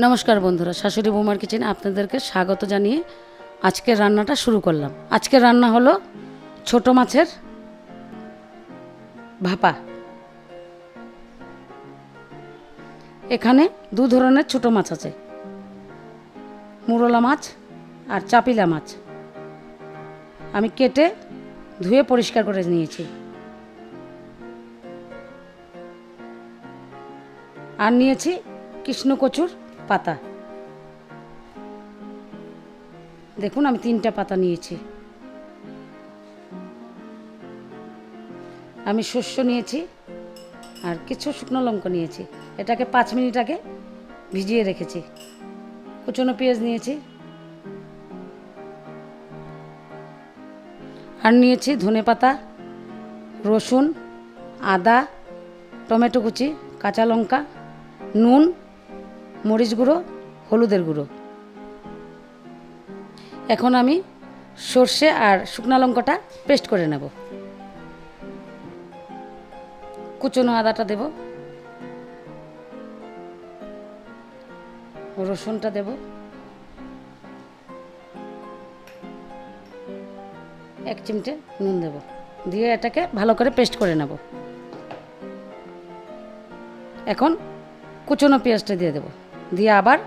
নমস্কার বন্ধুরা, শাশুড়ি বৌমার কিচেনে আপনাদেরকে স্বাগত জানিয়ে আজকের রান্নাটা শুরু করলাম। আজকের রান্না হলো ছোট মাছের ভাপা। এখানে দু ধরনের ছোট মাছ আছে, মুরলা মাছ আর চাপিলা মাছ। আমি কেটে ধুয়ে পরিষ্কার করে নিয়েছি। আর নিয়েছি কৃষ্ণকচুর পাতা। দেখুন, আমি 3টা পাতা নিয়েছি। আমি শস্য নিয়েছি আর কিছু শুকনো লঙ্কা নিয়েছি। এটাকে 5 মিনিট আগে ভিজিয়ে রেখেছি। কুচনো পেঁয়াজ নিয়েছি আর নিয়েছি ধনেপাতা, রসুন, আদা, টমেটো কুচি, কাঁচা লঙ্কা, নুন, মরিচ গুঁড়ো, হলুদের গুঁড়ো। এখন আমি সর্ষে আর শুকনো লঙ্কাটা পেস্ট করে নেব। কুচনো আদাটা দেব, রসুনটা দেব, এক চিমটে নুন দেব, দিয়ে এটাকে ভালো করে পেস্ট করে নেব। এখন কুচনো পেঁয়াজটা দিয়ে দেব, দিয়ে আবার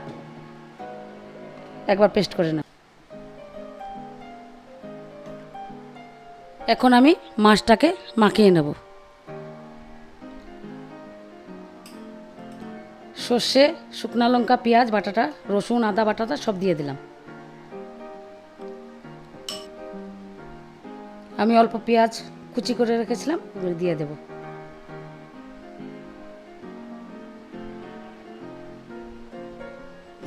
একবার পেস্ট করে নেব। এখন আমি মাছটাকে মাখিয়ে নেব। সর্ষে, শুকনো লঙ্কা, পেঁয়াজ বাটাটা, রসুন, আদা বাটাটা সব দিয়ে দিলাম। আমি অল্প পেঁয়াজ কুচি করে রেখেছিলাম, ওগুলো দিয়ে দেব।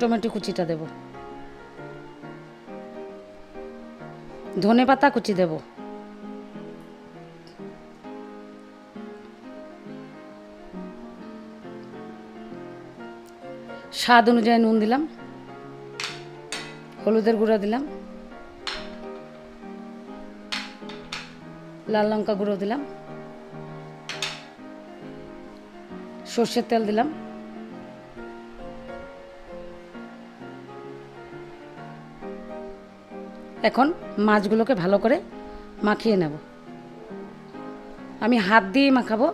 টমেটো কুচিটা দেব, ধনেপাতা কুচি দেব, স্বাদ অনুযায়ী নুন দিলাম, হলুদের গুঁড়ো দিলাম, লাল লঙ্কা গুঁড়ো দিলাম, সর্ষের তেল দিলাম। এখন মাছগুলোকে ভালো করে মাখিয়ে নেব। আমি হাত দিয়ে মাখাবো,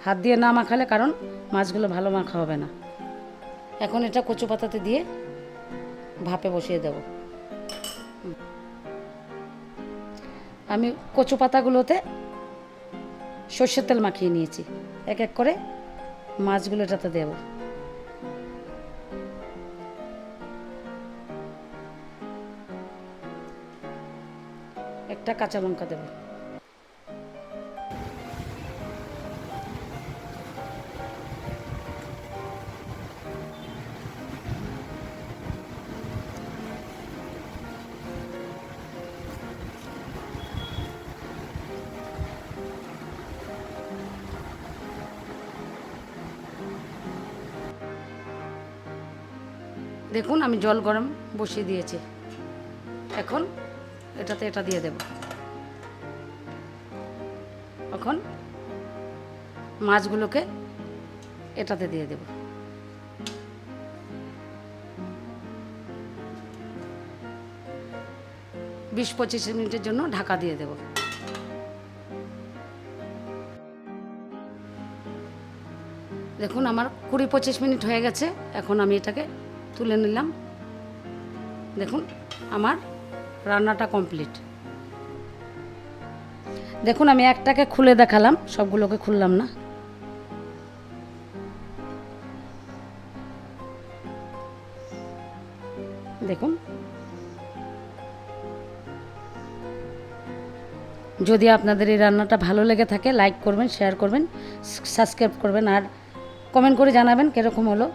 হাত দিয়ে না মাখালে কারণ মাছগুলো ভালো মাখা হবে না। এখন এটা কচু পাতাতে দিয়ে ভাপে বসিয়ে দেব। আমি কচু পাতাগুলোতে সর্ষের তেল মাখিয়ে নিয়েছি। এক এক করে মাছগুলো এটাতে দেব। একটা কাঁচা লঙ্কা দেব। দেখুন, আমি জল গরম বসিয়ে দিয়েছি। এখন এটাতে এটা দিয়ে দেব। এখন মাছগুলোকে এটাতে দিয়ে দেব। বিশ 25 মিনিটের জন্য ঢাকা দিয়ে দেব। দেখুন, আমার 20-25 মিনিট হয়ে গেছে। এখন আমি এটাকে তুলে নিলাম। দেখুন, আমার রান্নাটা কমপ্লিট। দেখুন, আমি একটাকে খুলে দেখালাম, সবগুলোকে খুললাম না। দেখুন, যদি আপনাদের এই রান্নাটা ভালো লেগে থাকে লাইক করবেন, শেয়ার করবেন, সাবস্ক্রাইব করবেন আর কমেন্ট করে জানাবেন কীরকম হলো।